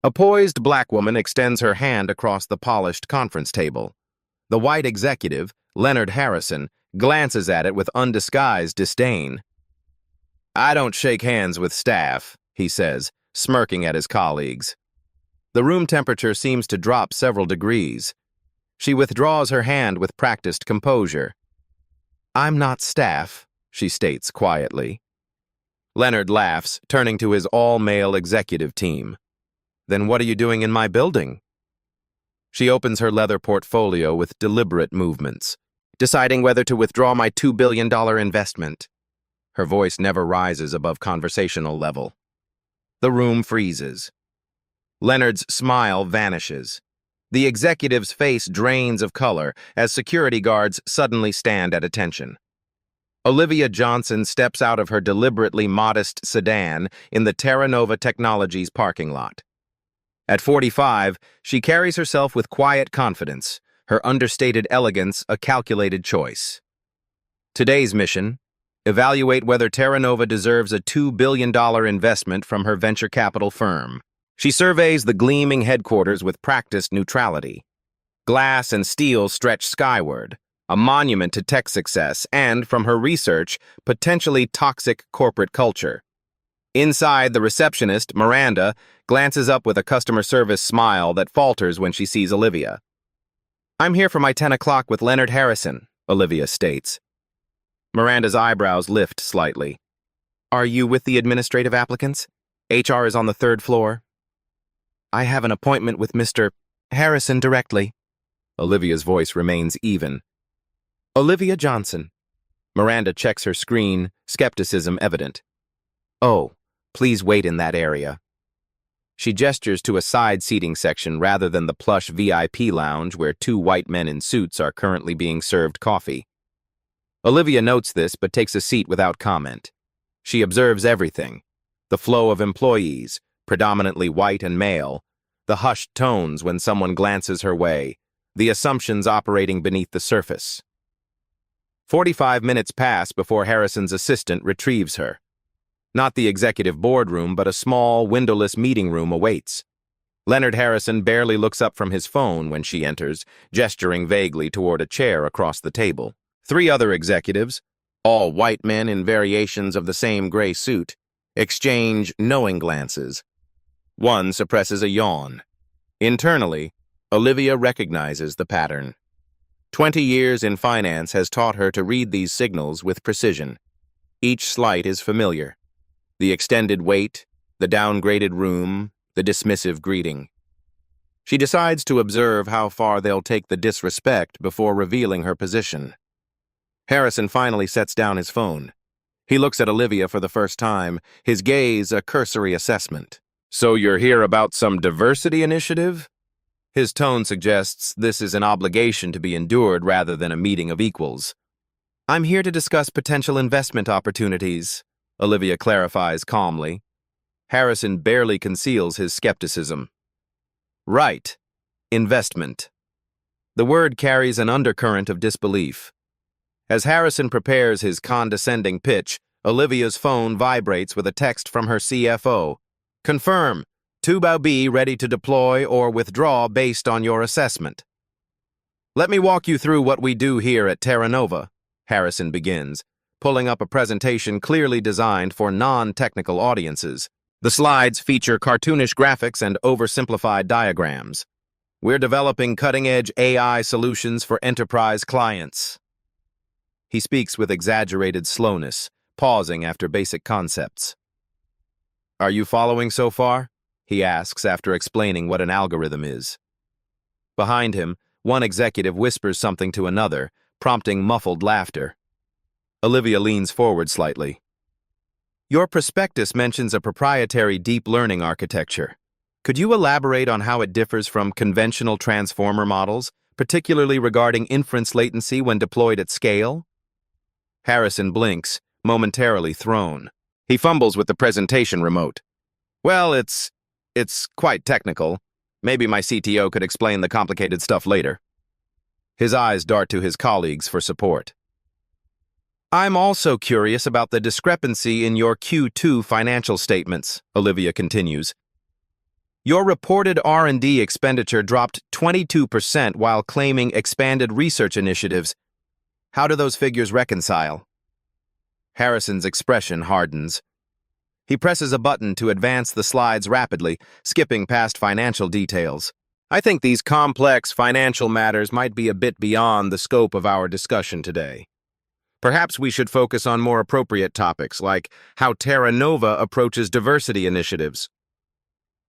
A poised black woman extends her hand across the polished conference table. The white executive, Leonard Harrison, glances at it with undisguised disdain. "I don't shake hands with staff," he says, smirking at his colleagues. The room temperature seems to drop several degrees. She withdraws her hand with practiced composure. "I'm not staff," she states quietly. Leonard laughs, turning to his all-male executive team. "Then what are you doing in my building?" She opens her leather portfolio with deliberate movements, deciding whether to withdraw my $2 billion investment. Her voice never rises above conversational level. The room freezes. Leonard's smile vanishes. The executive's face drains of color as security guards suddenly stand at attention. Olivia Johnson steps out of her deliberately modest sedan in the Terra Nova Technologies parking lot. At 45, she carries herself with quiet confidence, her understated elegance a calculated choice. Today's mission: evaluate whether Terra Nova deserves a $2 billion investment from her venture capital firm. She surveys the gleaming headquarters with practiced neutrality. Glass and steel stretch skyward, a monument to tech success and, from her research, potentially toxic corporate culture. Inside, the receptionist, Miranda, glances up with a customer service smile that falters when she sees Olivia. "I'm here for my 10 o'clock with Leonard Harrison," Olivia states. Miranda's eyebrows lift slightly. "Are you with the administrative applicants? HR is on the 3rd floor." "I have an appointment with Mr. Harrison directly." Olivia's voice remains even. "Olivia Johnson." Miranda checks her screen, skepticism evident. "Oh, please wait in that area." She gestures to a side seating section rather than the plush VIP lounge where 2 white men in suits are currently being served coffee. Olivia notes this but takes a seat without comment. She observes everything: the flow of employees, predominantly white and male, the hushed tones when someone glances her way, the assumptions operating beneath the surface. 45 minutes pass before Harrison's assistant retrieves her. Not the executive boardroom, but a small, windowless meeting room awaits. Leonard Harrison barely looks up from his phone when she enters, gesturing vaguely toward a chair across the table. 3 other executives, all white men in variations of the same gray suit, exchange knowing glances. One suppresses a yawn. Internally, Olivia recognizes the pattern. 20 years in finance has taught her to read these signals with precision. Each slight is familiar. The extended wait, the downgraded room, the dismissive greeting. She decides to observe how far they'll take the disrespect before revealing her position. Harrison finally sets down his phone. He looks at Olivia for the first time, his gaze a cursory assessment. "So you're here about some diversity initiative?" His tone suggests this is an obligation to be endured rather than a meeting of equals. "I'm here to discuss potential investment opportunities," Olivia clarifies calmly. Harrison barely conceals his skepticism. "Right. Investment." The word carries an undercurrent of disbelief. As Harrison prepares his condescending pitch, Olivia's phone vibrates with a text from her CFO. "Confirm. 2B ready to deploy or withdraw based on your assessment." "Let me walk you through what we do here at Terra Nova," Harrison begins, pulling up a presentation clearly designed for non-technical audiences. The slides feature cartoonish graphics and oversimplified diagrams. "We're developing cutting-edge AI solutions for enterprise clients." He speaks with exaggerated slowness, pausing after basic concepts. "Are you following so far?" he asks after explaining what an algorithm is. Behind him, one executive whispers something to another, prompting muffled laughter. Olivia leans forward slightly. "Your prospectus mentions a proprietary deep learning architecture. Could you elaborate on how it differs from conventional transformer models, particularly regarding inference latency when deployed at scale?" Harrison blinks, momentarily thrown. He fumbles with the presentation remote. "Well, it's quite technical. Maybe my CTO could explain the complicated stuff later." His eyes dart to his colleagues for support. "I'm also curious about the discrepancy in your Q2 financial statements," Olivia continues. Your reported R&D expenditure dropped 22% while claiming expanded research initiatives. How do those figures reconcile? Harrison's expression hardens. He presses a button to advance the slides rapidly, skipping past financial details. I think these complex financial matters might be a bit beyond the scope of our discussion today. Perhaps we should focus on more appropriate topics, like how Terra Nova approaches diversity initiatives.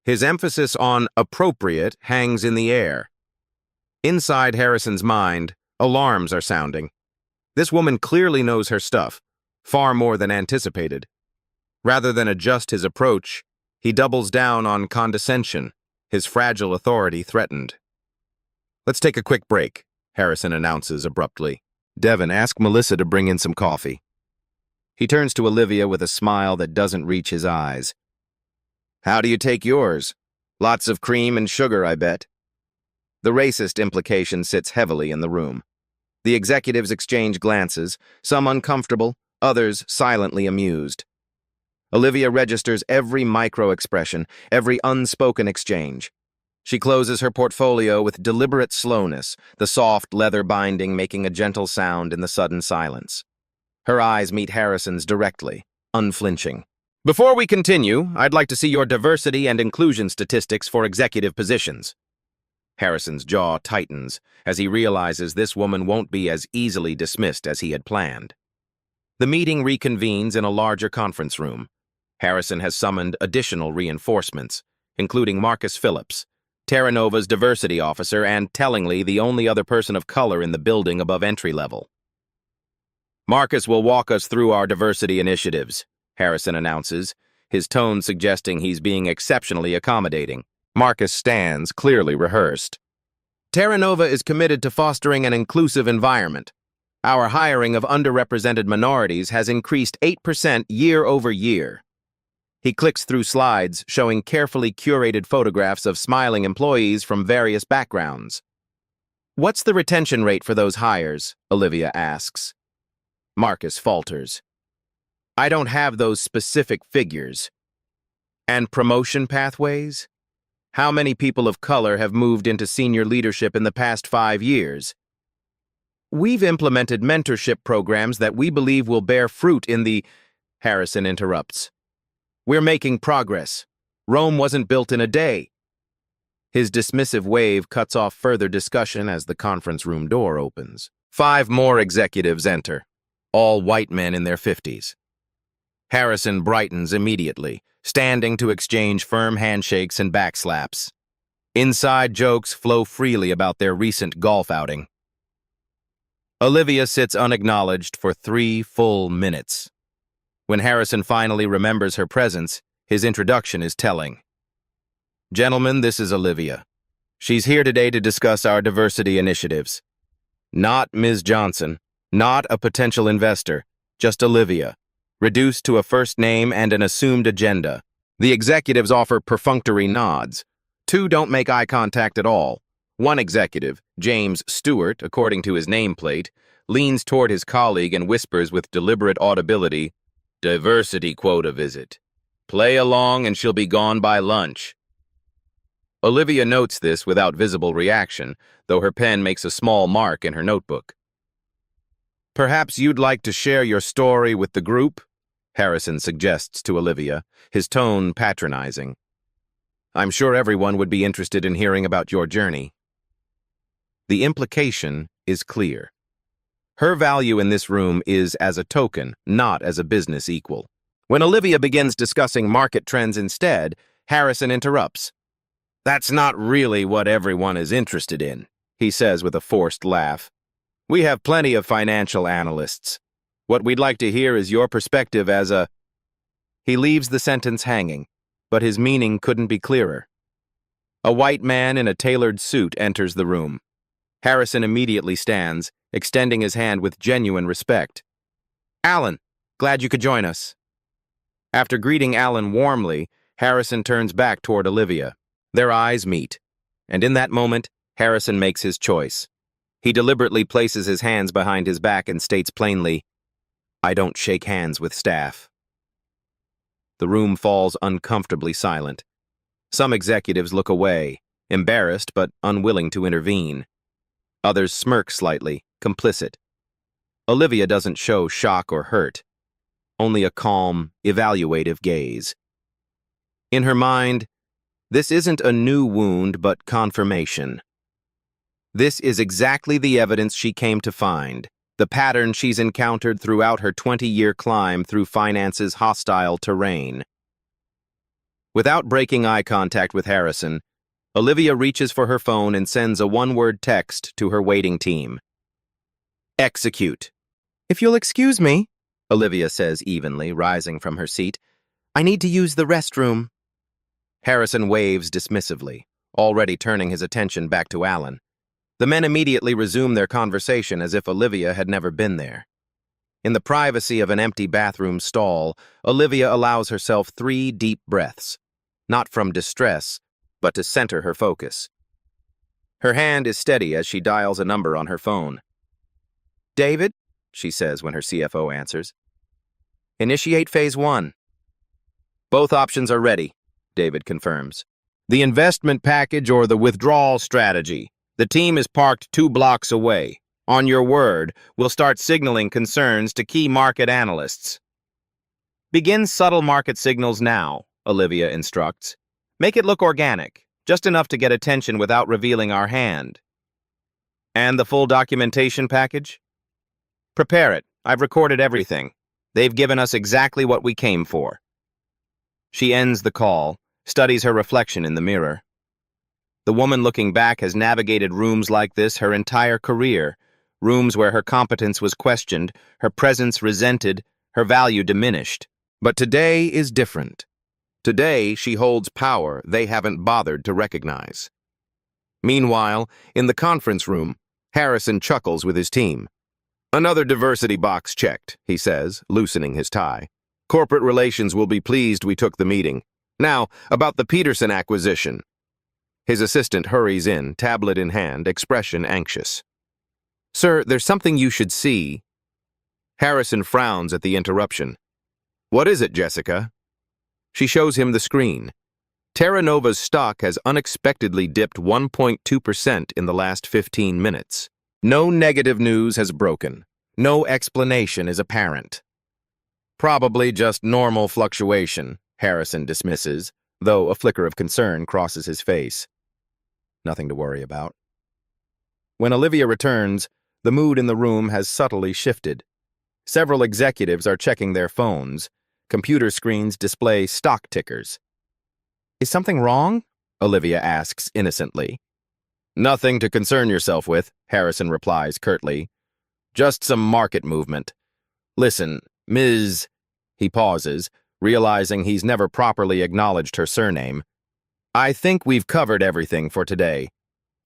His emphasis on appropriate hangs in the air. Inside Harrison's mind, alarms are sounding. This woman clearly knows her stuff, far more than anticipated. Rather than adjust his approach, he doubles down on condescension, his fragile authority threatened. "Let's take a quick break," Harrison announces abruptly. "Devin, ask Melissa to bring in some coffee." He turns to Olivia with a smile that doesn't reach his eyes. "How do you take yours? Lots of cream and sugar, I bet." The racist implication sits heavily in the room. The executives exchange glances, some uncomfortable, others silently amused. Olivia registers every micro-expression, every unspoken exchange. She closes her portfolio with deliberate slowness, the soft leather binding making a gentle sound in the sudden silence. Her eyes meet Harrison's directly, unflinching. "Before we continue, I'd like to see your diversity and inclusion statistics for executive positions." Harrison's jaw tightens as he realizes this woman won't be as easily dismissed as he had planned. The meeting reconvenes in a larger conference room. Harrison has summoned additional reinforcements, including Marcus Phillips, Terra Nova's diversity officer and, tellingly, the only other person of color in the building above entry level. "Marcus will walk us through our diversity initiatives," Harrison announces, his tone suggesting he's being exceptionally accommodating. Marcus stands, clearly rehearsed. "Terra Nova is committed to fostering an inclusive environment. Our hiring of underrepresented minorities has increased 8% year over year." He clicks through slides showing carefully curated photographs of smiling employees from various backgrounds. "What's the retention rate for those hires?" Olivia asks. Marcus falters. "I don't have those specific figures." "And promotion pathways? How many people of color have moved into senior leadership in the past 5 years?" "We've implemented mentorship programs that we believe will bear fruit in the—" Harrison interrupts. "We're making progress. Rome wasn't built in a day." His dismissive wave cuts off further discussion as the conference room door opens. 5 more executives enter, all white men in their 50s. Harrison brightens immediately, standing to exchange firm handshakes and backslaps. Inside jokes flow freely about their recent golf outing. Olivia sits unacknowledged for 3 full minutes. When Harrison finally remembers her presence, his introduction is telling. "Gentlemen, this is Olivia. She's here today to discuss our diversity initiatives. Not Ms. Johnson, not a potential investor, just Olivia, reduced to a first name and an assumed agenda." The executives offer perfunctory nods. 2 don't make eye contact at all. One executive, James Stewart, according to his nameplate, leans toward his colleague and whispers with deliberate audibility, "Diversity quota visit. Play along and she'll be gone by lunch." Olivia notes this without visible reaction, though her pen makes a small mark in her notebook. "Perhaps you'd like to share your story with the group?" Harrison suggests to Olivia, his tone patronizing. "I'm sure everyone would be interested in hearing about your journey." The implication is clear. Her value in this room is as a token, not as a business equal. When Olivia begins discussing market trends instead, Harrison interrupts. "That's not really what everyone is interested in," he says with a forced laugh. "We have plenty of financial analysts. What we'd like to hear is your perspective as a—" He leaves the sentence hanging, but his meaning couldn't be clearer. A white man in a tailored suit enters the room. Harrison immediately stands, extending his hand with genuine respect. "Alan, glad you could join us." After greeting Alan warmly, Harrison turns back toward Olivia. Their eyes meet, and in that moment, Harrison makes his choice. He deliberately places his hands behind his back and states plainly, "I don't shake hands with staff." The room falls uncomfortably silent. Some executives look away, embarrassed but unwilling to intervene. Others smirk slightly, complicit. Olivia doesn't show shock or hurt, only a calm, evaluative gaze. In her mind, this isn't a new wound but confirmation. This is exactly the evidence she came to find, the pattern she's encountered throughout her 20-year climb through finance's hostile terrain. Without breaking eye contact with Harrison, Olivia reaches for her phone and sends a one-word text to her waiting team. Execute. "If you'll excuse me," Olivia says evenly, rising from her seat, "I need to use the restroom." Harrison waves dismissively, already turning his attention back to Alan. The men immediately resume their conversation as if Olivia had never been there. In the privacy of an empty bathroom stall, Olivia allows herself 3 deep breaths, not from distress, but to center her focus. Her hand is steady as she dials a number on her phone. "David," she says when her CFO answers. "Initiate phase 1. "Both options are ready," David confirms. "The investment package or the withdrawal strategy. The team is parked 2 blocks away. On your word, we'll start signaling concerns to key market analysts." "Begin subtle market signals now," Olivia instructs. "Make it look organic, just enough to get attention without revealing our hand." "And the full documentation package?" "Prepare it. I've recorded everything. They've given us exactly what we came for." She ends the call, studies her reflection in the mirror. The woman looking back has navigated rooms like this her entire career, rooms where her competence was questioned, her presence resented, her value diminished. But today is different. Today, she holds power they haven't bothered to recognize. Meanwhile, in the conference room, Harrison chuckles with his team. "Another diversity box checked," he says, loosening his tie. "Corporate relations will be pleased we took the meeting. Now, about the Peterson acquisition." His assistant hurries in, tablet in hand, expression anxious. "Sir, there's something you should see." Harrison frowns at the interruption. "What is it, Jessica?" She shows him the screen. Terra Nova's stock has unexpectedly dipped 1.2% in the last 15 minutes. No negative news has broken. No explanation is apparent. "Probably just normal fluctuation," Harrison dismisses, though a flicker of concern crosses his face. Nothing to worry about. When Olivia returns, the mood in the room has subtly shifted. Several executives are checking their phones. Computer screens display stock tickers. "Is something wrong?" Olivia asks innocently. "Nothing to concern yourself with," Harrison replies curtly. "Just some market movement. Listen, Ms." He pauses, realizing he's never properly acknowledged her surname. "I think we've covered everything for today.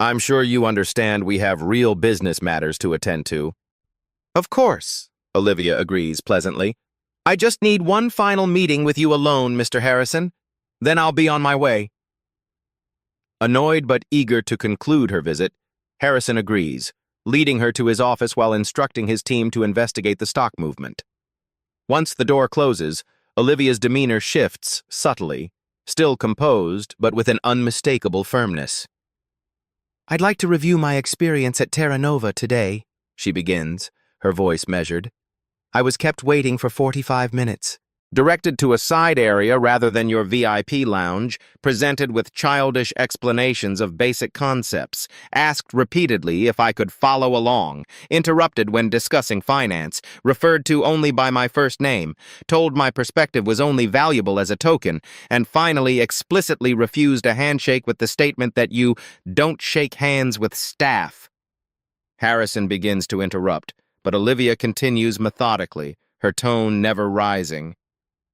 I'm sure you understand we have real business matters to attend to." "Of course," Olivia agrees pleasantly. "I just need one final meeting with you alone, Mr. Harrison. Then I'll be on my way." Annoyed but eager to conclude her visit, Harrison agrees, leading her to his office while instructing his team to investigate the stock movement. Once the door closes, Olivia's demeanor shifts subtly, still composed, but with an unmistakable firmness. "I'd like to review my experience at Terra Nova today," she begins, her voice measured. "I was kept waiting for 45 minutes. Directed to a side area rather than your VIP lounge, presented with childish explanations of basic concepts, asked repeatedly if I could follow along, interrupted when discussing finance, referred to only by my first name, told my perspective was only valuable as a token, and finally explicitly refused a handshake with the statement that you don't shake hands with staff." Harrison begins to interrupt, but Olivia continues methodically, her tone never rising.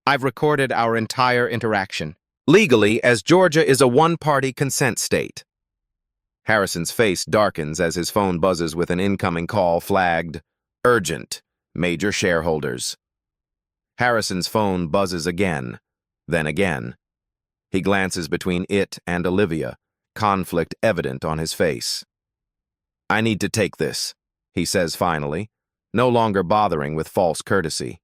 "I've recorded our entire interaction. Legally, as Georgia is a one-party consent state." Harrison's face darkens as his phone buzzes with an incoming call flagged, "Urgent, major shareholders." Harrison's phone buzzes again, then again. He glances between it and Olivia, conflict evident on his face. "I need to take this," he says finally, no longer bothering with false courtesy.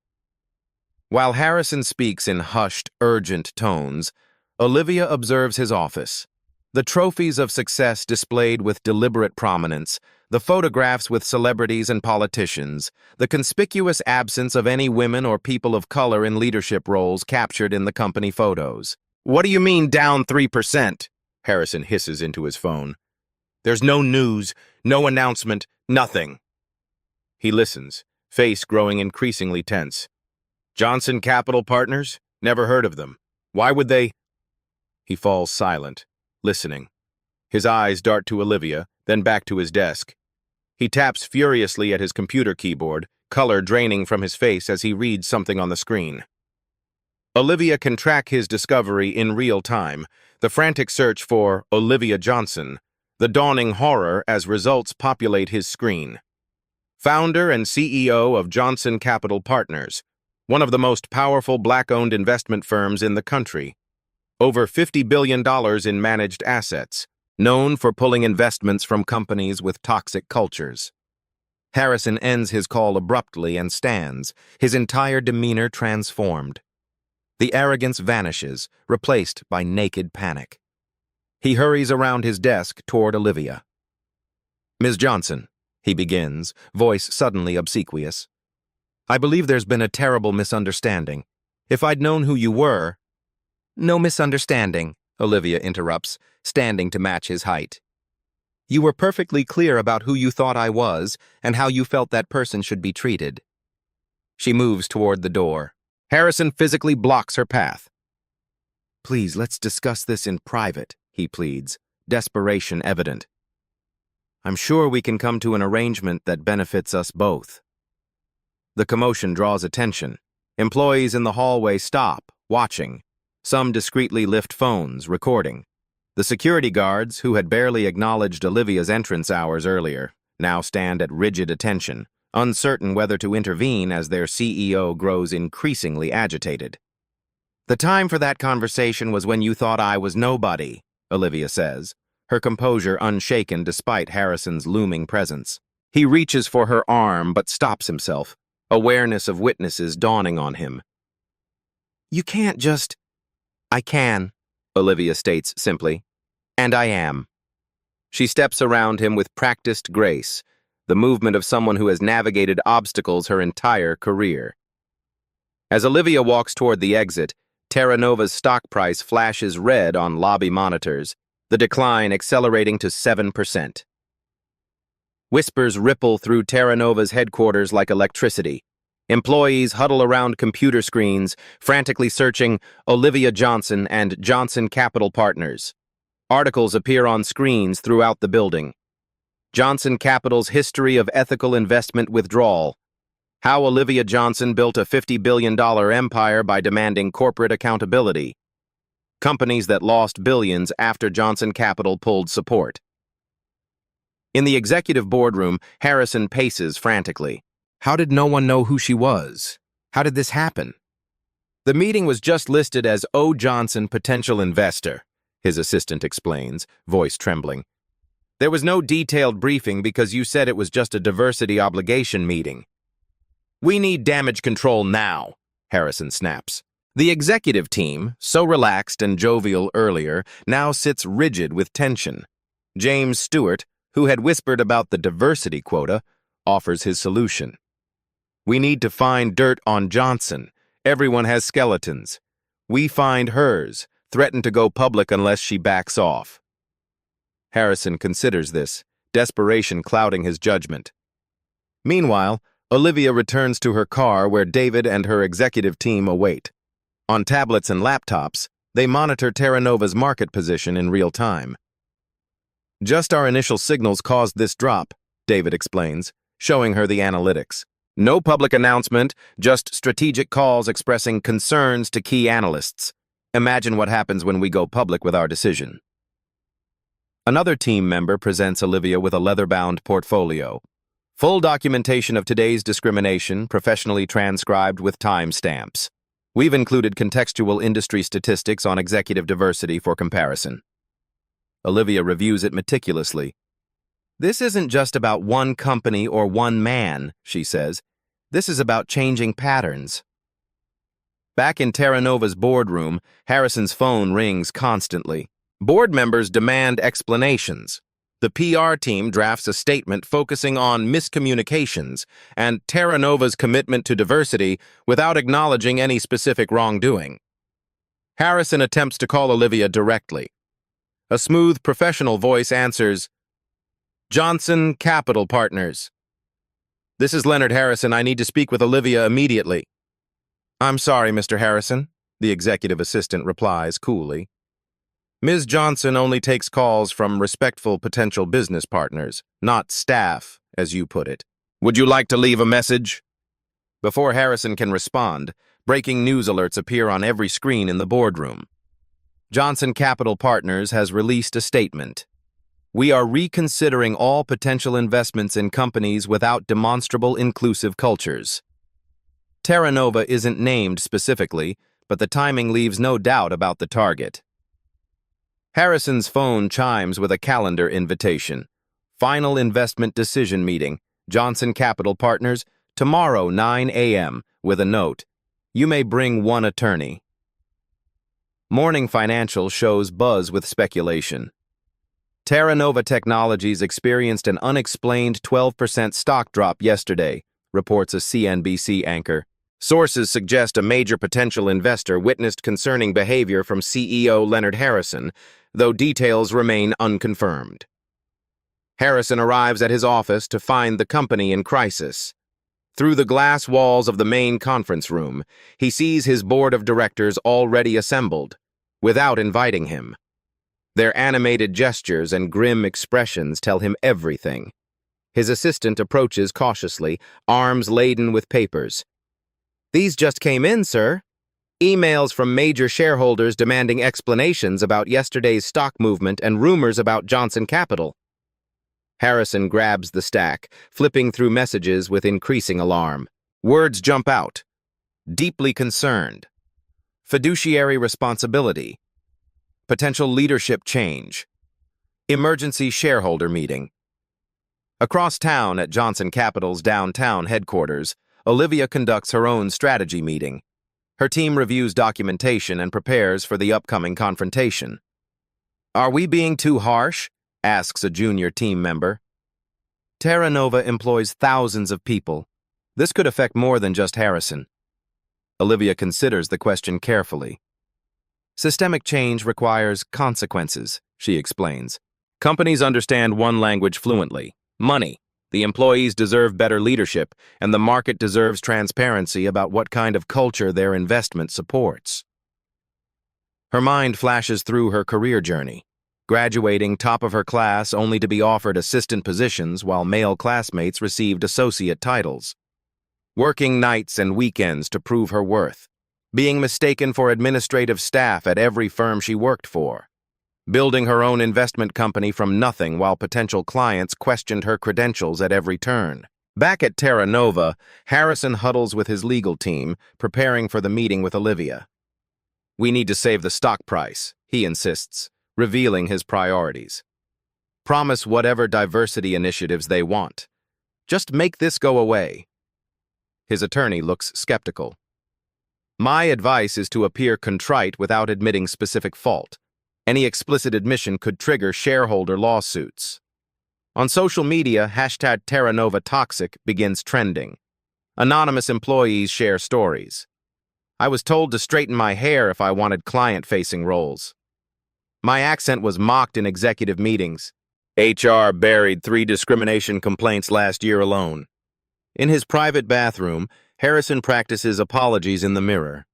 While Harrison speaks in hushed, urgent tones, Olivia observes his office. The trophies of success displayed with deliberate prominence, the photographs with celebrities and politicians, the conspicuous absence of any women or people of color in leadership roles captured in the company photos. "What do you mean down 3%? Harrison hisses into his phone. "There's no news, no announcement, nothing." He listens, face growing increasingly tense. "Johnson Capital Partners? Never heard of them. Why would they—" He falls silent, listening. His eyes dart to Olivia, then back to his desk. He taps furiously at his computer keyboard, color draining from his face as he reads something on the screen. Olivia can track his discovery in real time, the frantic search for Olivia Johnson, the dawning horror as results populate his screen. Founder and CEO of Johnson Capital Partners, one of the most powerful black-owned investment firms in the country. Over $50 billion in managed assets, known for pulling investments from companies with toxic cultures. Harrison ends his call abruptly and stands, his entire demeanor transformed. The arrogance vanishes, replaced by naked panic. He hurries around his desk toward Olivia. "Ms. Johnson," he begins, voice suddenly obsequious. "I believe there's been a terrible misunderstanding. If I'd known who you were—" "No misunderstanding," Olivia interrupts, standing to match his height. "You were perfectly clear about who you thought I was and how you felt that person should be treated." She moves toward the door. Harrison physically blocks her path. "Please, let's discuss this in private," he pleads, desperation evident. "I'm sure we can come to an arrangement that benefits us both." The commotion draws attention. Employees in the hallway stop, watching. Some discreetly lift phones, recording. The security guards, who had barely acknowledged Olivia's entrance hours earlier, now stand at rigid attention, uncertain whether to intervene as their CEO grows increasingly agitated. "The time for that conversation was when you thought I was nobody," Olivia says, her composure unshaken despite Harrison's looming presence. He reaches for her arm but stops himself, awareness of witnesses dawning on him. "You can't just—" "I can," Olivia states simply. "And I am." She steps around him with practiced grace, the movement of someone who has navigated obstacles her entire career. As Olivia walks toward the exit, Terra Nova's stock price flashes red on lobby monitors, the decline accelerating to 7%. Whispers ripple through Terra Nova's headquarters like electricity. Employees huddle around computer screens, frantically searching Olivia Johnson and Johnson Capital Partners. Articles appear on screens throughout the building. Johnson Capital's history of ethical investment withdrawal. How Olivia Johnson built a $50 billion empire by demanding corporate accountability. Companies that lost billions after Johnson Capital pulled support. In the executive boardroom, Harrison paces frantically. How did no one know who she was? How did this happen? "The meeting was just listed as O. Johnson Potential Investor," his assistant explains, voice trembling. "There was no detailed briefing because you said it was just a diversity obligation meeting." "We need damage control now," Harrison snaps. The executive team, so relaxed and jovial earlier, now sits rigid with tension. James Stewart, who had whispered about the diversity quota, offers his solution. "We need to find dirt on Johnson. Everyone has skeletons. We find hers, threaten to go public unless she backs off." Harrison considers this, desperation clouding his judgment. Meanwhile, Olivia returns to her car where David and her executive team await. On tablets and laptops, they monitor Terra Nova's market position in real time. "Just our initial signals caused this drop," David explains, showing her the analytics. "No public announcement, just strategic calls expressing concerns to key analysts. Imagine what happens when we go public with our decision." Another team member presents Olivia with a leather-bound portfolio. Full documentation of today's discrimination, professionally transcribed with timestamps. We've included contextual industry statistics on executive diversity for comparison. Olivia reviews it meticulously. "This isn't just about one company or one man," she says. "This is about changing patterns." Back in Terra Nova's boardroom, Harrison's phone rings constantly. Board members demand explanations. The PR team drafts a statement focusing on miscommunications and Terra Nova's commitment to diversity without acknowledging any specific wrongdoing. Harrison attempts to call Olivia directly. A smooth, professional voice answers, "Johnson Capital Partners. This is Leonard Harrison. I need to speak with Olivia immediately." "I'm sorry, Mr. Harrison," the executive assistant replies coolly. "Ms. Johnson only takes calls from respectful potential business partners, not staff, as you put it. Would you like to leave a message?" Before Harrison can respond, breaking news alerts appear on every screen in the boardroom. Johnson Capital Partners has released a statement. "We are reconsidering all potential investments in companies without demonstrable inclusive cultures." Terra Nova isn't named specifically, but the timing leaves no doubt about the target. Harrison's phone chimes with a calendar invitation. Final investment decision meeting, Johnson Capital Partners, tomorrow 9 a.m., with a note. You may bring one attorney. Morning Financial shows buzz with speculation. Terra Nova Technologies experienced an unexplained 12% stock drop yesterday, reports a CNBC anchor. Sources suggest a major potential investor witnessed concerning behavior from CEO Leonard Harrison, though details remain unconfirmed. Harrison arrives at his office to find the company in crisis. Through the glass walls of the main conference room, he sees his board of directors already assembled, without inviting him. Their animated gestures and grim expressions tell him everything. His assistant approaches cautiously, arms laden with papers. "These just came in, sir. Emails from major shareholders demanding explanations about yesterday's stock movement and rumors about Johnson Capital." Harrison grabs the stack, flipping through messages with increasing alarm. Words jump out. Deeply concerned. Fiduciary responsibility. Potential leadership change. Emergency shareholder meeting. Across town at Johnson Capital's downtown headquarters, Olivia conducts her own strategy meeting. Her team reviews documentation and prepares for the upcoming confrontation. "Are we being too harsh?" asks a junior team member. Terra Nova employs thousands of people. This could affect more than just Harrison. Olivia considers the question carefully. "Systemic change requires consequences," she explains. "Companies understand one language fluently: money. The employees deserve better leadership, and the market deserves transparency about what kind of culture their investment supports." Her mind flashes through her career journey, graduating top of her class only to be offered assistant positions while male classmates received associate titles. Working nights and weekends to prove her worth. Being mistaken for administrative staff at every firm she worked for. Building her own investment company from nothing while potential clients questioned her credentials at every turn. Back at Terra Nova, Harrison huddles with his legal team, preparing for the meeting with Olivia. "We need to save the stock price," he insists, revealing his priorities. "Promise whatever diversity initiatives they want. Just make this go away." His attorney looks skeptical. "My advice is to appear contrite without admitting specific fault. Any explicit admission could trigger shareholder lawsuits." On social media, #TerraNovaToxic begins trending. Anonymous employees share stories. "I was told to straighten my hair if I wanted client-facing roles. My accent was mocked in executive meetings. HR buried 3 discrimination complaints last year alone." In his private bathroom, Harrison practices apologies in the mirror.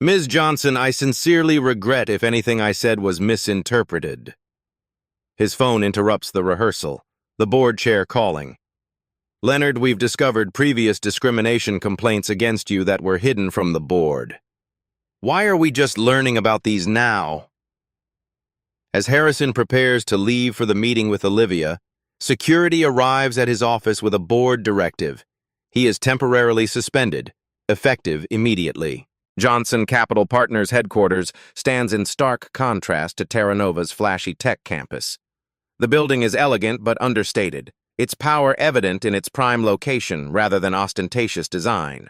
"Ms. Johnson, I sincerely regret if anything I said was misinterpreted." His phone interrupts the rehearsal, the board chair calling. "Leonard, we've discovered previous discrimination complaints against you that were hidden from the board. Why are we just learning about these now?" As Harrison prepares to leave for the meeting with Olivia, security arrives at his office with a board directive. He is temporarily suspended, effective immediately. Johnson Capital Partners headquarters stands in stark contrast to Terra Nova's flashy tech campus. The building is elegant but understated, its power evident in its prime location rather than ostentatious design.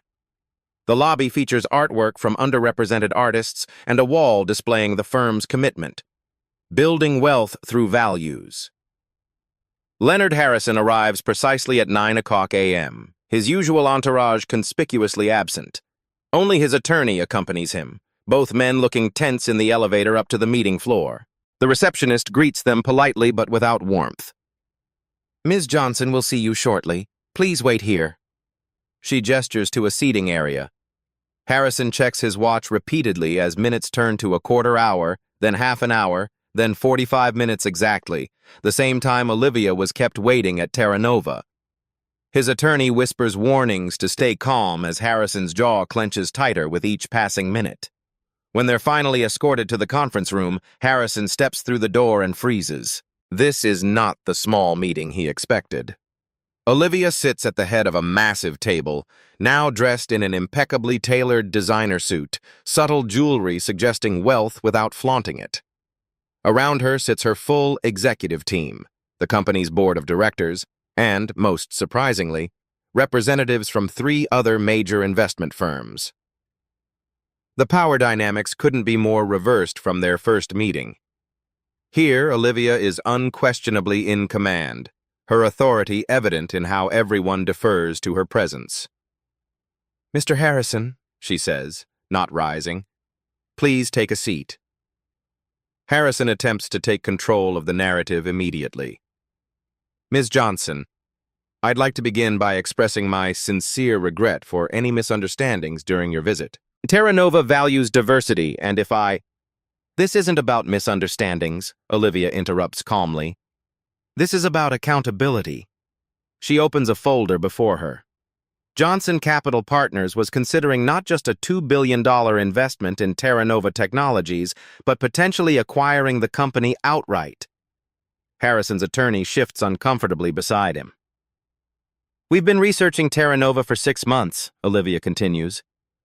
The lobby features artwork from underrepresented artists and a wall displaying the firm's commitment. Building wealth through values. Leonard Harrison arrives precisely at 9:00 a.m., his usual entourage conspicuously absent. Only his attorney accompanies him, both men looking tense in the elevator up to the meeting floor. The receptionist greets them politely but without warmth. "Ms. Johnson will see you shortly. Please wait here." She gestures to a seating area. Harrison checks his watch repeatedly as minutes turn to a quarter hour, then half an hour, then 45 minutes exactly, the same time Olivia was kept waiting at Terra Nova. His attorney whispers warnings to stay calm as Harrison's jaw clenches tighter with each passing minute. When they're finally escorted to the conference room, Harrison steps through the door and freezes. This is not the small meeting he expected. Olivia sits at the head of a massive table, now dressed in an impeccably tailored designer suit, subtle jewelry suggesting wealth without flaunting it. Around her sits her full executive team, the company's board of directors, and, most surprisingly, representatives from 3 other major investment firms. The power dynamics couldn't be more reversed from their first meeting. Here, Olivia is unquestionably in command, her authority evident in how everyone defers to her presence. "Mr. Harrison," she says, not rising, "please take a seat." Harrison attempts to take control of the narrative immediately. "Ms. Johnson, I'd like to begin by expressing my sincere regret for any misunderstandings during your visit. Terra Nova values diversity, and if I—" "This isn't about misunderstandings," Olivia interrupts calmly. "This is about accountability." She opens a folder before her. Johnson Capital Partners was considering not just a $2 billion investment in Terra Nova Technologies, but potentially acquiring the company outright. Harrison's attorney shifts uncomfortably beside him. "We've been researching Terra Nova for 6 months," Olivia continues.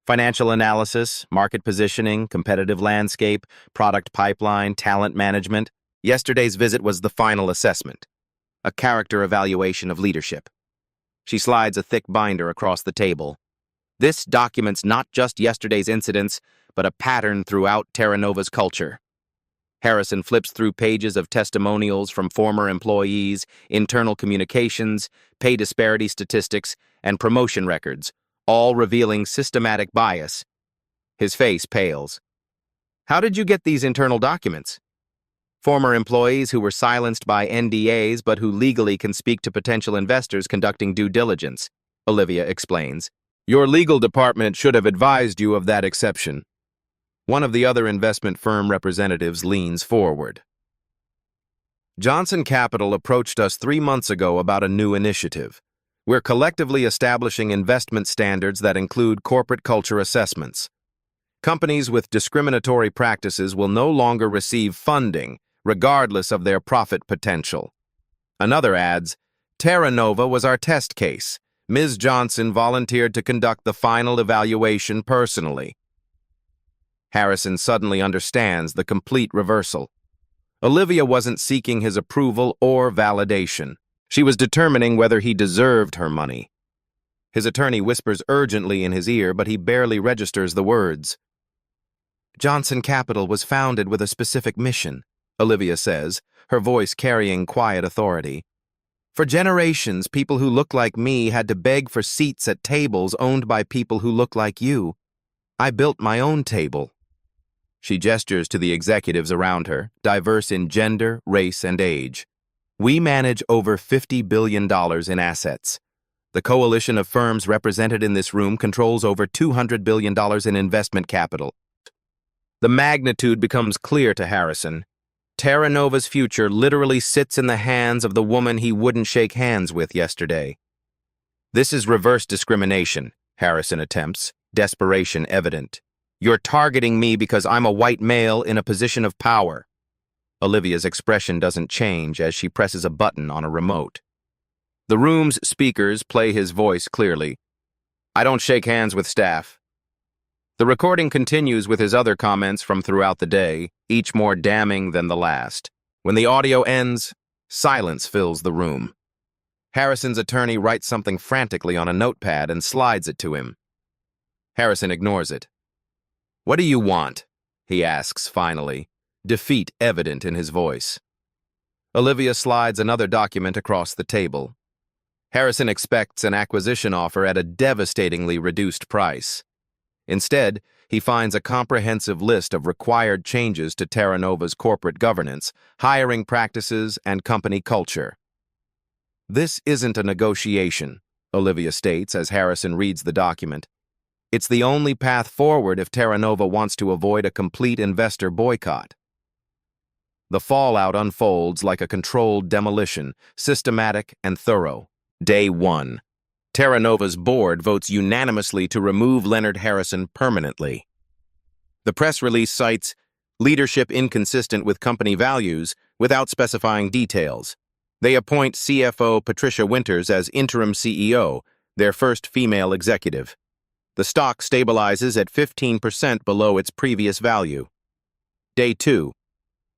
"Financial analysis, market positioning, competitive landscape, product pipeline, talent management. Yesterday's visit was the final assessment, a character evaluation of leadership." She slides a thick binder across the table. "This documents not just yesterday's incidents, but a pattern throughout Terra Nova's culture." Harrison flips through pages of testimonials from former employees, internal communications, pay disparity statistics, and promotion records, all revealing systematic bias. His face pales. "How did you get these internal documents?" "Former employees who were silenced by NDAs but who legally can speak to potential investors conducting due diligence," Olivia explains. "Your legal department should have advised you of that exception." One of the other investment firm representatives leans forward. "Johnson Capital approached us 3 months ago about a new initiative. We're collectively establishing investment standards that include corporate culture assessments. Companies with discriminatory practices will no longer receive funding, regardless of their profit potential." Another adds, "Terra Nova was our test case. Ms. Johnson volunteered to conduct the final evaluation personally." Harrison suddenly understands the complete reversal. Olivia wasn't seeking his approval or validation. She was determining whether he deserved her money. His attorney whispers urgently in his ear, but he barely registers the words. "Johnson Capital was founded with a specific mission," Olivia says, her voice carrying quiet authority. "For generations, people who look like me had to beg for seats at tables owned by people who look like you. I built my own table." She gestures to the executives around her, diverse in gender, race, and age. "We manage over $50 billion in assets. The coalition of firms represented in this room controls over $200 billion in investment capital." The magnitude becomes clear to Harrison. Terra Nova's future literally sits in the hands of the woman he wouldn't shake hands with yesterday. "This is reverse discrimination," Harrison attempts, desperation evident. "You're targeting me because I'm a white male in a position of power." Olivia's expression doesn't change as she presses a button on a remote. The room's speakers play his voice clearly. "I don't shake hands with staff." The recording continues with his other comments from throughout the day, each more damning than the last. When the audio ends, silence fills the room. Harrison's attorney writes something frantically on a notepad and slides it to him. Harrison ignores it. "What do you want?" he asks finally, defeat evident in his voice. Olivia slides another document across the table. Harrison expects an acquisition offer at a devastatingly reduced price. Instead, he finds a comprehensive list of required changes to Terra Nova's corporate governance, hiring practices, and company culture. "This isn't a negotiation," Olivia states as Harrison reads the document. "It's the only path forward if Terra Nova wants to avoid a complete investor boycott." The fallout unfolds like a controlled demolition, systematic and thorough. Day 1. Terra Nova's board votes unanimously to remove Leonard Harrison permanently. The press release cites leadership inconsistent with company values without specifying details. They appoint CFO Patricia Winters as interim CEO, their first female executive. The stock stabilizes at 15% below its previous value. Day 2.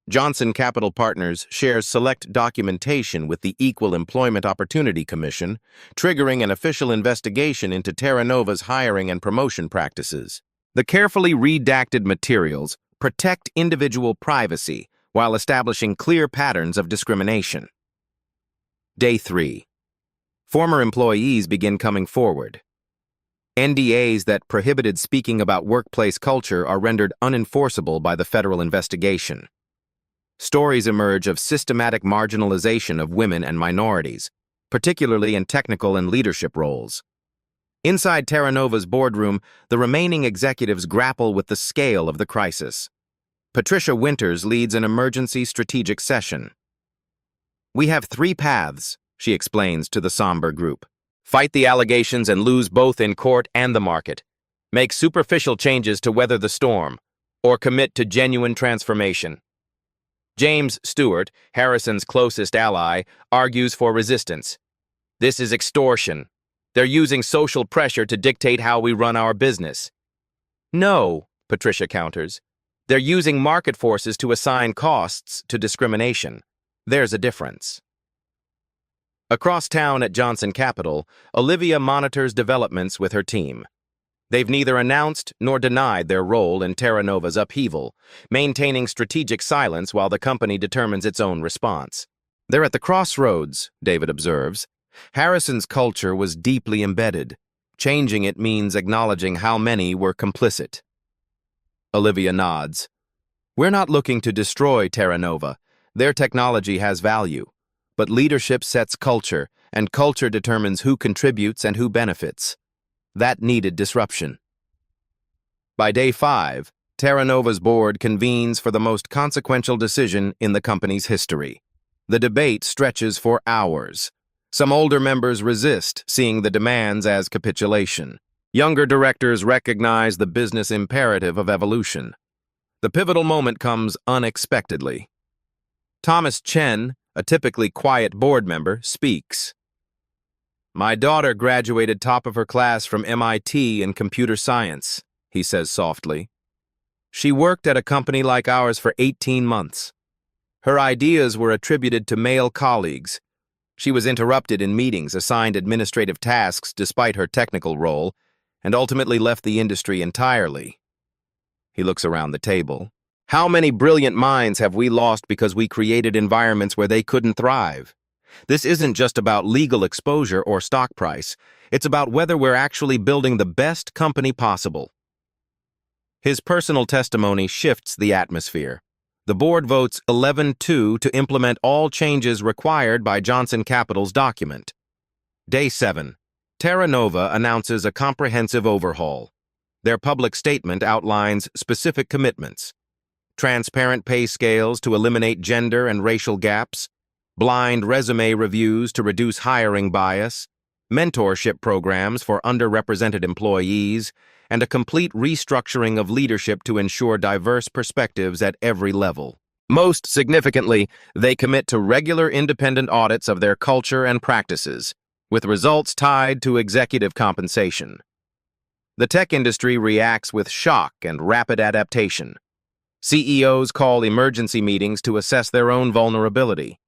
Johnson Capital Partners shares select documentation with the Equal Employment Opportunity Commission, triggering an official investigation into Terra Nova's hiring and promotion practices. The carefully redacted materials protect individual privacy while establishing clear patterns of discrimination. Day 3. Former employees begin coming forward. NDAs that prohibited speaking about workplace culture are rendered unenforceable by the federal investigation. Stories emerge of systematic marginalization of women and minorities, particularly in technical and leadership roles. Inside Terra Nova's boardroom, the remaining executives grapple with the scale of the crisis. Patricia Winters leads an emergency strategic session. "We have 3 paths," she explains to the somber group. "Fight the allegations and lose both in court and the market. Make superficial changes to weather the storm, or commit to genuine transformation." James Stewart, Harrison's closest ally, argues for resistance. "This is extortion. They're using social pressure to dictate how we run our business." "No," Patricia counters. "They're using market forces to assign costs to discrimination. There's a difference." Across town at Johnson Capital, Olivia monitors developments with her team. They've neither announced nor denied their role in Terra Nova's upheaval, maintaining strategic silence while the company determines its own response. "They're at the crossroads," David observes. "Harrison's culture was deeply embedded. Changing it means acknowledging how many were complicit." Olivia nods. "We're not looking to destroy Terra Nova. Their technology has value. But leadership sets culture, and culture determines who contributes and who benefits. That needed disruption." By day 5, Terra Nova's board convenes for the most consequential decision in the company's history. The debate stretches for hours. Some older members resist, seeing the demands as capitulation. Younger directors recognize the business imperative of evolution. The pivotal moment comes unexpectedly. Thomas Chen, a typically quiet board member, speaks. "My daughter graduated top of her class from MIT in computer science," he says softly. "She worked at a company like ours for 18 months. Her ideas were attributed to male colleagues. She was interrupted in meetings, assigned administrative tasks despite her technical role, and ultimately left the industry entirely." He looks around the table. "How many brilliant minds have we lost because we created environments where they couldn't thrive? This isn't just about legal exposure or stock price. It's about whether we're actually building the best company possible." His personal testimony shifts the atmosphere. The board votes 11-2 to implement all changes required by Johnson Capital's document. Day 7. Terra Nova announces a comprehensive overhaul. Their public statement outlines specific commitments: transparent pay scales to eliminate gender and racial gaps, blind resume reviews to reduce hiring bias, mentorship programs for underrepresented employees, and a complete restructuring of leadership to ensure diverse perspectives at every level. Most significantly, they commit to regular independent audits of their culture and practices, with results tied to executive compensation. The tech industry reacts with shock and rapid adaptation. CEOs call emergency meetings to assess their own vulnerability.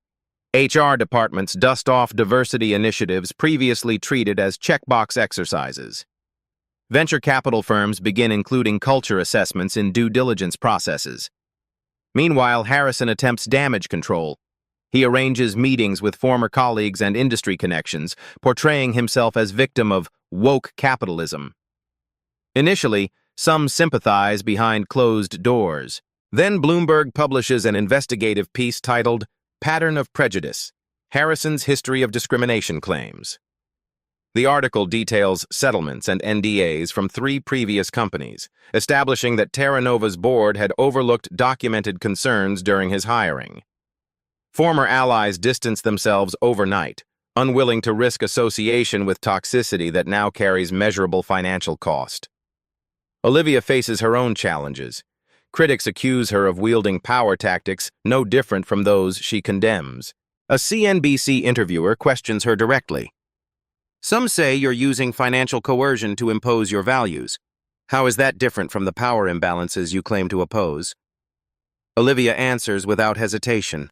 HR departments dust off diversity initiatives previously treated as checkbox exercises. Venture capital firms begin including culture assessments in due diligence processes. Meanwhile, Harrison attempts damage control. He arranges meetings with former colleagues and industry connections, portraying himself as victim of woke capitalism. Initially, some sympathize behind closed doors. Then Bloomberg publishes an investigative piece titled Pattern of Prejudice: Harrison's History of Discrimination Claims. The article details settlements and NDAs from 3 previous companies, establishing that Terra Nova's board had overlooked documented concerns during his hiring. Former allies distanced themselves overnight, unwilling to risk association with toxicity that now carries measurable financial cost. Olivia faces her own challenges. Critics accuse her of wielding power tactics no different from those she condemns. A CNBC interviewer questions her directly. Some say you're using financial coercion to impose your values. How is that different from the power imbalances you claim to oppose? Olivia answers without hesitation.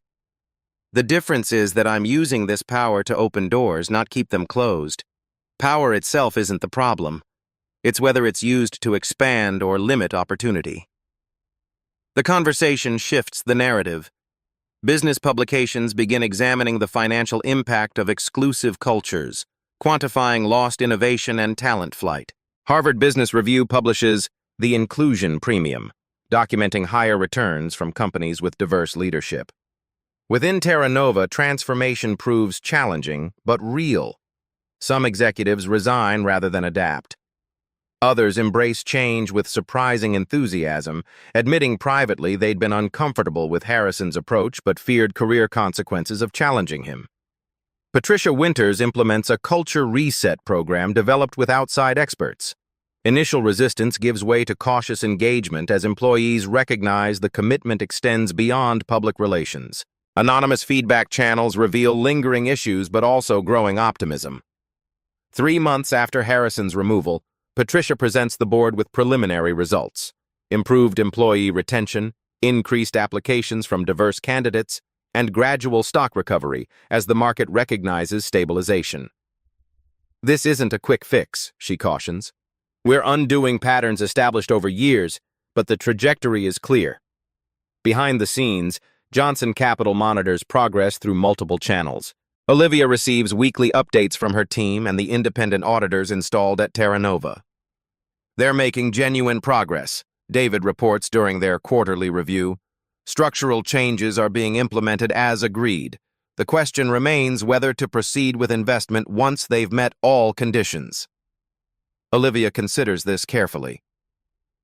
The difference is that I'm using this power to open doors, not keep them closed. Power itself isn't the problem. It's whether it's used to expand or limit opportunity. The conversation shifts the narrative. Business publications begin examining the financial impact of exclusive cultures, quantifying lost innovation and talent flight. Harvard Business Review publishes The Inclusion Premium, documenting higher returns from companies with diverse leadership. Within Terra Nova, transformation proves challenging, but real. Some executives resign rather than adapt. Others embrace change with surprising enthusiasm, admitting privately they'd been uncomfortable with Harrison's approach but feared career consequences of challenging him. Patricia Winters implements a culture reset program developed with outside experts. Initial resistance gives way to cautious engagement as employees recognize the commitment extends beyond public relations. Anonymous feedback channels reveal lingering issues but also growing optimism. 3 months after Harrison's removal, Patricia presents the board with preliminary results: improved employee retention, increased applications from diverse candidates, and gradual stock recovery as the market recognizes stabilization. This isn't a quick fix, she cautions. We're undoing patterns established over years, but the trajectory is clear. Behind the scenes, Johnson Capital monitors progress through multiple channels. Olivia receives weekly updates from her team and the independent auditors installed at Terra Nova. They're making genuine progress, David reports during their quarterly review. Structural changes are being implemented as agreed. The question remains whether to proceed with investment once they've met all conditions. Olivia considers this carefully.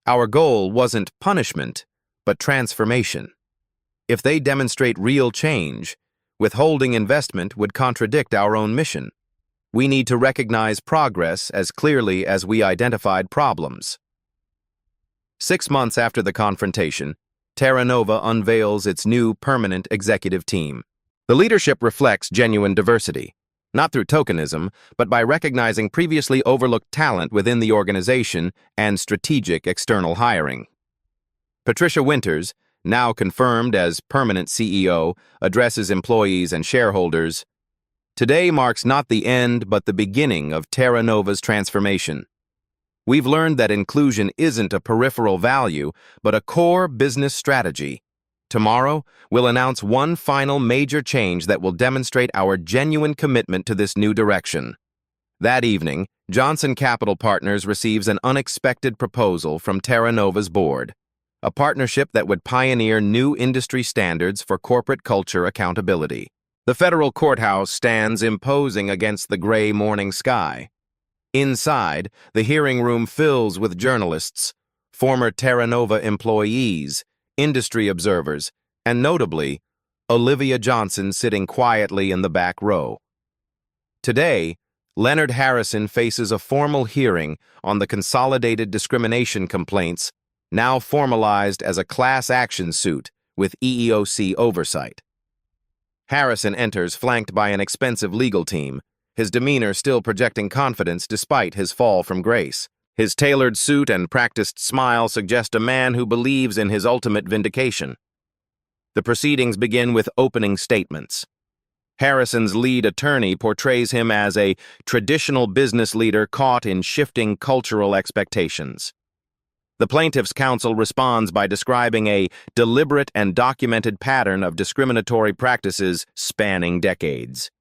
Our goal wasn't punishment, but transformation. If they demonstrate real change, withholding investment would contradict our own mission. We need to recognize progress as clearly as we identified problems. 6 months after the confrontation, Terra Nova unveils its new permanent executive team. The leadership reflects genuine diversity, not through tokenism, but by recognizing previously overlooked talent within the organization and strategic external hiring. Patricia Winters, now confirmed as permanent CEO, addresses employees and shareholders. Today marks not the end, but the beginning of Terra Nova's transformation. We've learned that inclusion isn't a peripheral value, but a core business strategy. Tomorrow, we'll announce one final major change that will demonstrate our genuine commitment to this new direction. That evening, Johnson Capital Partners receives an unexpected proposal from Terra Nova's board, a partnership that would pioneer new industry standards for corporate culture accountability. The federal courthouse stands imposing against the gray morning sky. Inside, the hearing room fills with journalists, former Terra Nova employees, industry observers, and notably, Olivia Johnson sitting quietly in the back row. Today, Leonard Harrison faces a formal hearing on the consolidated discrimination complaints, now formalized as a class action suit with EEOC oversight. Harrison enters flanked by an expensive legal team, his demeanor still projecting confidence despite his fall from grace. His tailored suit and practiced smile suggest a man who believes in his ultimate vindication. The proceedings begin with opening statements. Harrison's lead attorney portrays him as a traditional business leader caught in shifting cultural expectations. The plaintiff's counsel responds by describing a deliberate and documented pattern of discriminatory practices spanning decades.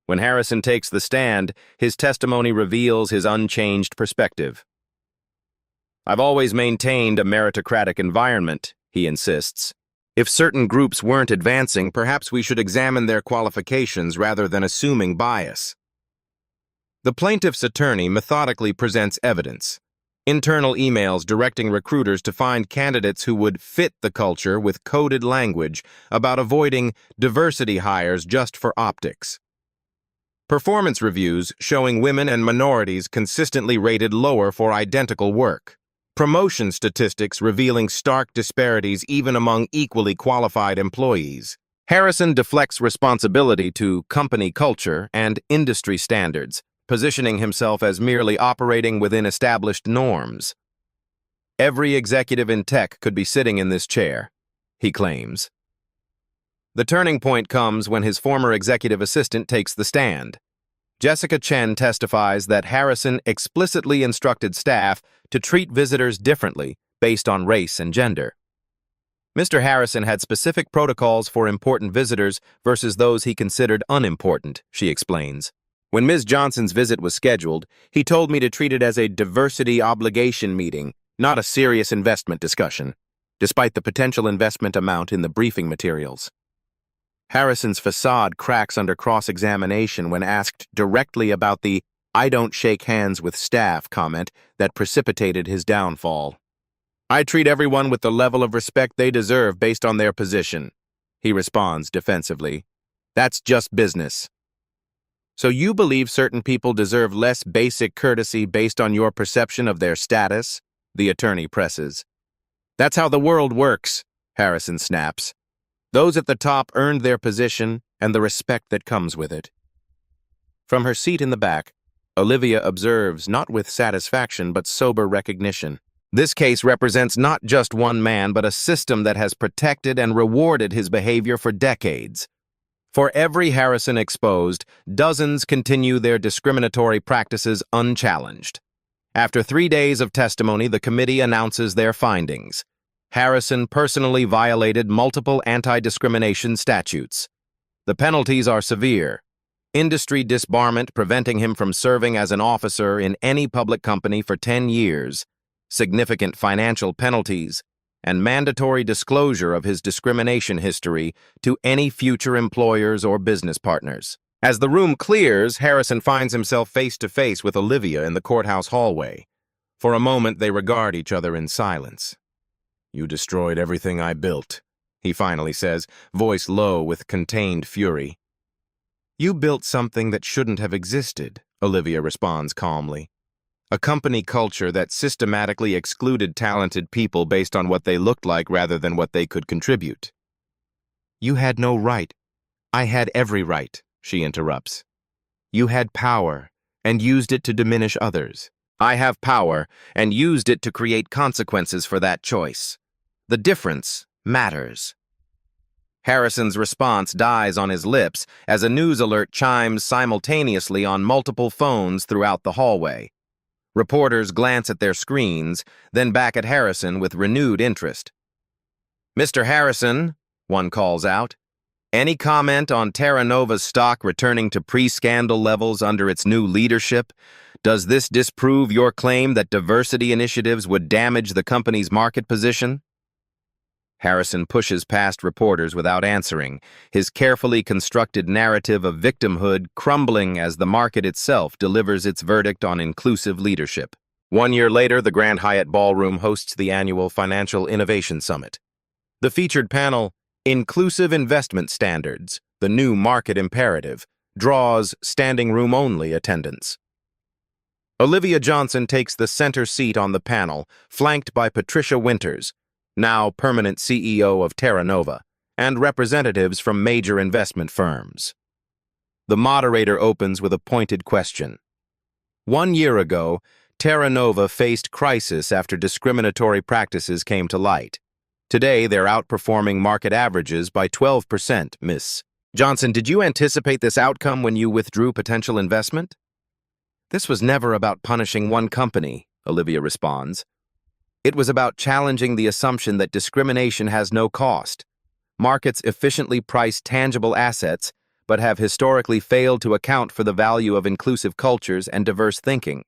When Harrison takes the stand, his testimony reveals his unchanged perspective. "I've always maintained a meritocratic environment," he insists. "If certain groups weren't advancing, perhaps we should examine their qualifications rather than assuming bias." The plaintiff's attorney methodically presents evidence. Internal emails directing recruiters to find candidates who would fit the culture with coded language about avoiding diversity hires just for optics. Performance reviews showing women and minorities consistently rated lower for identical work. Promotion statistics revealing stark disparities even among equally qualified employees. Harrison deflects responsibility to company culture and industry standards, positioning himself as merely operating within established norms. "Every executive in tech could be sitting in this chair," he claims. The turning point comes when his former executive assistant takes the stand. Jessica Chen testifies that Harrison explicitly instructed staff to treat visitors differently based on race and gender. Mr. Harrison had specific protocols for important visitors versus those he considered unimportant, she explains. "When Ms. Johnson's visit was scheduled, he told me to treat it as a diversity obligation meeting, not a serious investment discussion, despite the potential investment amount in the briefing materials." Harrison's facade cracks under cross-examination when asked directly about the "I don't shake hands with staff" comment that precipitated his downfall. "I treat everyone with the level of respect they deserve based on their position," he responds defensively. "That's just business." "So you believe certain people deserve less basic courtesy based on your perception of their status?" the attorney presses. "That's how the world works," Harrison snaps. "Those at the top earned their position and the respect that comes with it." From her seat in the back, Olivia observes, not with satisfaction but sober recognition. This case represents not just one man but a system that has protected and rewarded his behavior for decades. For every Harrison exposed, dozens continue their discriminatory practices unchallenged. After 3 days of testimony, the committee announces their findings. Harrison personally violated multiple anti-discrimination statutes. The penalties are severe. Industry disbarment preventing him from serving as an officer in any public company for 10 years, significant financial penalties, and mandatory disclosure of his discrimination history to any future employers or business partners. As the room clears, Harrison finds himself face-to-face with Olivia in the courthouse hallway. For a moment, they regard each other in silence. "You destroyed everything I built," he finally says, voice low with contained fury. "You built something that shouldn't have existed," Olivia responds calmly. "A company culture that systematically excluded talented people based on what they looked like rather than what they could contribute." "You had no right." "I had every right," she interrupts. "You had power and used it to diminish others. I have power and used it to create consequences for that choice. The difference matters." Harrison's response dies on his lips as a news alert chimes simultaneously on multiple phones throughout the hallway. Reporters glance at their screens, then back at Harrison with renewed interest. "Mr. Harrison," one calls out, "any comment on Terra Nova's stock returning to pre-scandal levels under its new leadership? Does this disprove your claim that diversity initiatives would damage the company's market position?" Harrison pushes past reporters without answering, his carefully constructed narrative of victimhood crumbling as the market itself delivers its verdict on inclusive leadership. 1 year later, the Grand Hyatt Ballroom hosts the annual Financial Innovation Summit. The featured panel, Inclusive Investment Standards, the New Market Imperative, draws standing-room-only attendance. Olivia Johnson takes the center seat on the panel, flanked by Patricia Winters, now permanent CEO of Terra Nova, and representatives from major investment firms. The moderator opens with a pointed question. 1 year ago, Terra Nova faced crisis after discriminatory practices came to light. Today, they're outperforming market averages by 12%, Miss. Johnson, did you anticipate this outcome when you withdrew potential investment? This was never about punishing one company, Olivia responds. It was about challenging the assumption that discrimination has no cost. Markets efficiently price tangible assets, but have historically failed to account for the value of inclusive cultures and diverse thinking.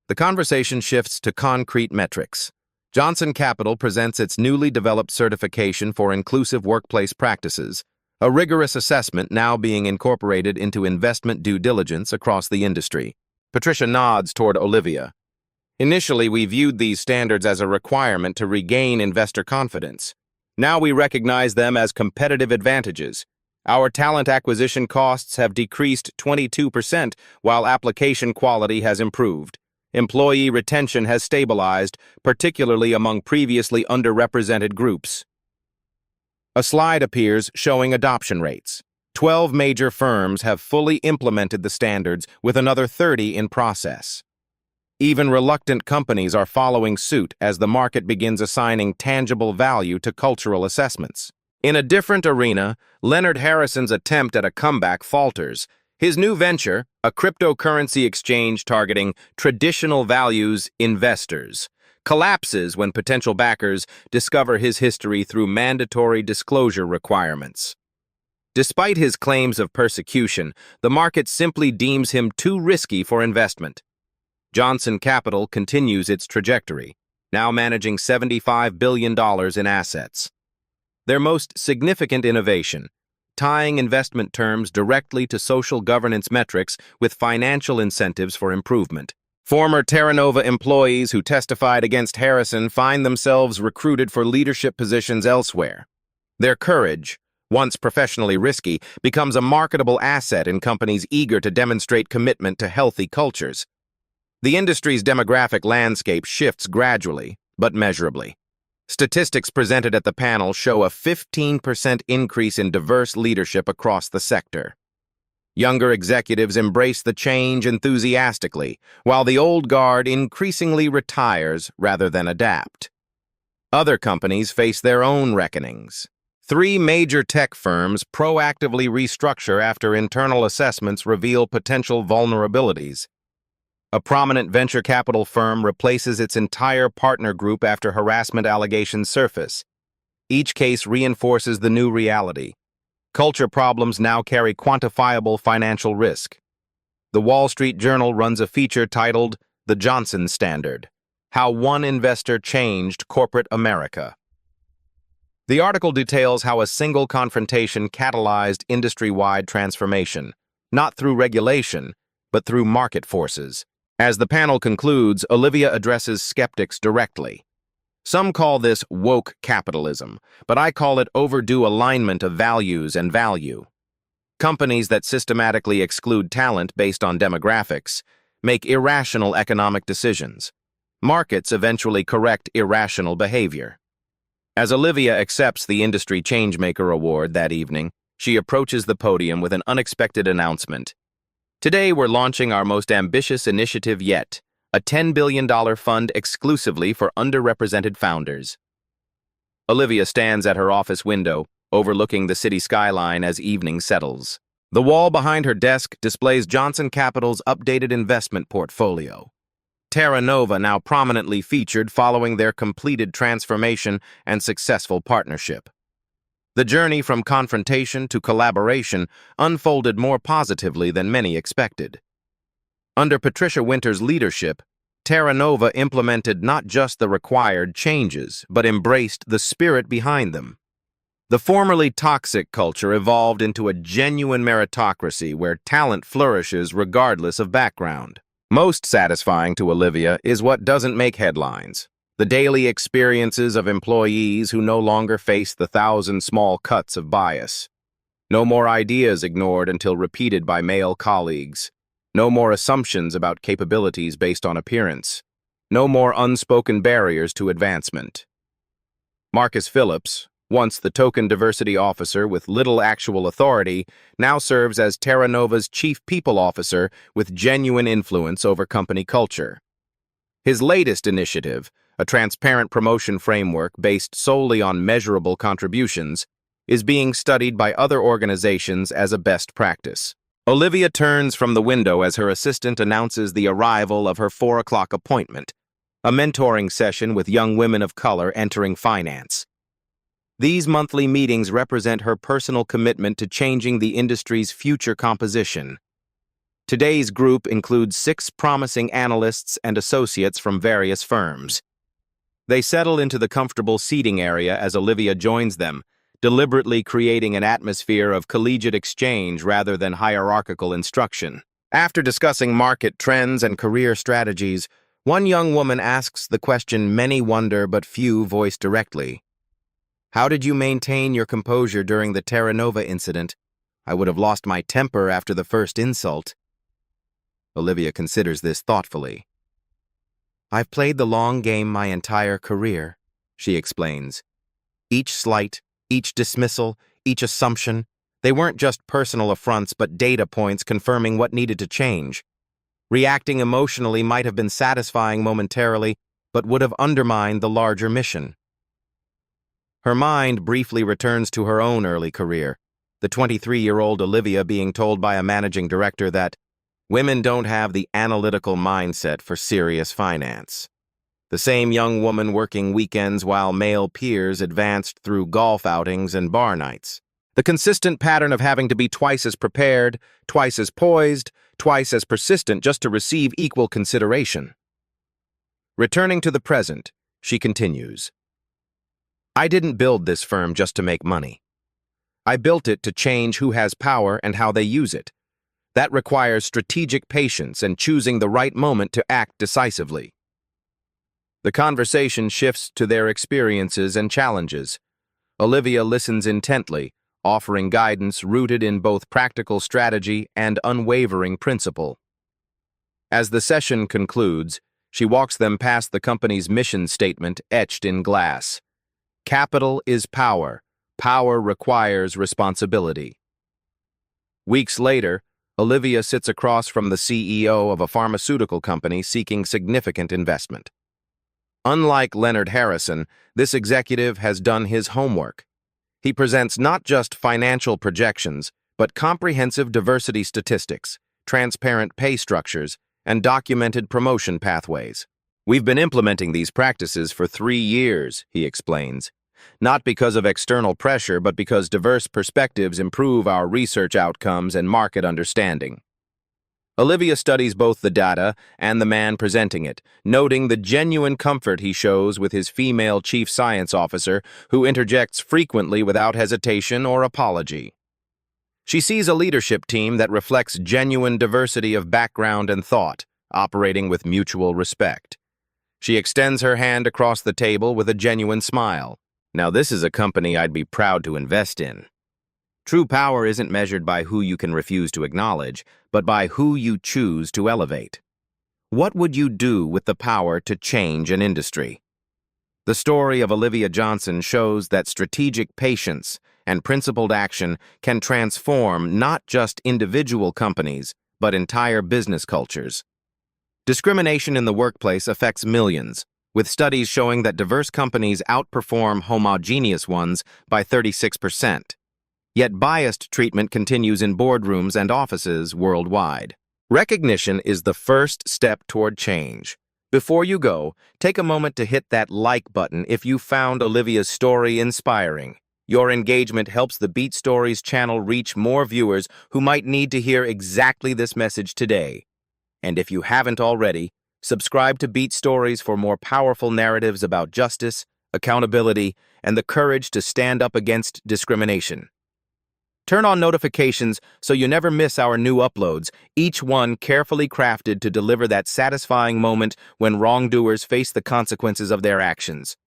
The conversation shifts to concrete metrics. Johnson Capital presents its newly developed certification for inclusive workplace practices, a rigorous assessment now being incorporated into investment due diligence across the industry. Patricia nods toward Olivia. Initially, we viewed these standards as a requirement to regain investor confidence. Now we recognize them as competitive advantages. Our talent acquisition costs have decreased 22%, while application quality has improved. Employee retention has stabilized, particularly among previously underrepresented groups. A slide appears showing adoption rates. 12 major firms have fully implemented the standards, with another 30 in process. Even reluctant companies are following suit as the market begins assigning tangible value to cultural assessments. In a different arena, Leonard Harrison's attempt at a comeback falters. His new venture, a cryptocurrency exchange targeting traditional values investors, collapses when potential backers discover his history through mandatory disclosure requirements. Despite his claims of persecution, the market simply deems him too risky for investment. Johnson Capital continues its trajectory, now managing $75 billion in assets. Their most significant innovation, tying investment terms directly to social governance metrics with financial incentives for improvement. Former Terra Nova employees who testified against Harrison find themselves recruited for leadership positions elsewhere. Their courage, once professionally risky, becomes a marketable asset in companies eager to demonstrate commitment to healthy cultures. The industry's demographic landscape shifts gradually, but measurably. Statistics presented at the panel show a 15% increase in diverse leadership across the sector. Younger executives embrace the change enthusiastically, while the old guard increasingly retires rather than adapt. Other companies face their own reckonings. 3 major tech firms proactively restructure after internal assessments reveal potential vulnerabilities. A prominent venture capital firm replaces its entire partner group after harassment allegations surface. Each case reinforces the new reality. Culture problems now carry quantifiable financial risk. The Wall Street Journal runs a feature titled The Johnson Standard: How One Investor Changed Corporate America. The article details how a single confrontation catalyzed industry-wide transformation, not through regulation, but through market forces. As the panel concludes, Olivia addresses skeptics directly. Some call this woke capitalism, but I call it overdue alignment of values and value. Companies that systematically exclude talent based on demographics make irrational economic decisions. Markets eventually correct irrational behavior. As Olivia accepts the Industry Changemaker Award that evening, she approaches the podium with an unexpected announcement. Today, we're launching our most ambitious initiative yet, a $10 billion fund exclusively for underrepresented founders. Olivia stands at her office window, overlooking the city skyline as evening settles. The wall behind her desk displays Johnson Capital's updated investment portfolio. Terra Nova now prominently featured following their completed transformation and successful partnership. The journey from confrontation to collaboration unfolded more positively than many expected. Under Patricia Winter's leadership, Terra Nova implemented not just the required changes, but embraced the spirit behind them. The formerly toxic culture evolved into a genuine meritocracy where talent flourishes regardless of background. Most satisfying to Olivia is what doesn't make headlines: the daily experiences of employees who no longer face the 1,000 small cuts of bias. No more ideas ignored until repeated by male colleagues. No more assumptions about capabilities based on appearance. No more unspoken barriers to advancement. Marcus Phillips, once the token diversity officer with little actual authority, now serves as Terra Nova's chief people officer with genuine influence over company culture. His latest initiative, a transparent promotion framework based solely on measurable contributions, is being studied by other organizations as a best practice. Olivia turns from the window as her assistant announces the arrival of her 4 o'clock appointment, a mentoring session with young women of color entering finance. These monthly meetings represent her personal commitment to changing the industry's future composition. Today's group includes 6 promising analysts and associates from various firms. They settle into the comfortable seating area as Olivia joins them, deliberately creating an atmosphere of collegiate exchange rather than hierarchical instruction. After discussing market trends and career strategies, one young woman asks the question many wonder but few voice directly. "How did you maintain your composure during the Terra Nova incident? I would have lost my temper after the first insult." Olivia considers this thoughtfully. "I've played the long game my entire career," she explains. "Each slight, each dismissal, each assumption, they weren't just personal affronts but data points confirming what needed to change. Reacting emotionally might have been satisfying momentarily, but would have undermined the larger mission." Her mind briefly returns to her own early career, the 23-year-old Olivia being told by a managing director that women don't have the analytical mindset for serious finance. The same young woman working weekends while male peers advanced through golf outings and bar nights. The consistent pattern of having to be twice as prepared, twice as poised, twice as persistent just to receive equal consideration. Returning to the present, she continues, "I didn't build this firm just to make money. I built it to change who has power and how they use it. That requires strategic patience and choosing the right moment to act decisively." The conversation shifts to their experiences and challenges. Olivia listens intently, offering guidance rooted in both practical strategy and unwavering principle. As the session concludes, she walks them past the company's mission statement etched in glass. "Capital is power. Power requires responsibility." Weeks later, Olivia sits across from the CEO of a pharmaceutical company seeking significant investment. Unlike Leonard Harrison, this executive has done his homework. He presents not just financial projections, but comprehensive diversity statistics, transparent pay structures, and documented promotion pathways. "We've been implementing these practices for 3 years, he explains. Not because of external pressure, but because diverse perspectives improve our research outcomes and market understanding." Olivia studies both the data and the man presenting it, noting the genuine comfort he shows with his female chief science officer, who interjects frequently without hesitation or apology. She sees a leadership team that reflects genuine diversity of background and thought, operating with mutual respect. She extends her hand across the table with a genuine smile. "Now this is a company I'd be proud to invest in." True power isn't measured by who you can refuse to acknowledge, but by who you choose to elevate. What would you do with the power to change an industry? The story of Olivia Johnson shows that strategic patience and principled action can transform not just individual companies, but entire business cultures. Discrimination in the workplace affects millions, with studies showing that diverse companies outperform homogeneous ones by 36%. Yet biased treatment continues in boardrooms and offices worldwide. Recognition is the first step toward change. Before you go, take a moment to hit that like button if you found Olivia's story inspiring. Your engagement helps the Beat Stories channel reach more viewers who might need to hear exactly this message today. And if you haven't already, subscribe to Beat Stories for more powerful narratives about justice, accountability, and the courage to stand up against discrimination. Turn on notifications so you never miss our new uploads, each one carefully crafted to deliver that satisfying moment when wrongdoers face the consequences of their actions.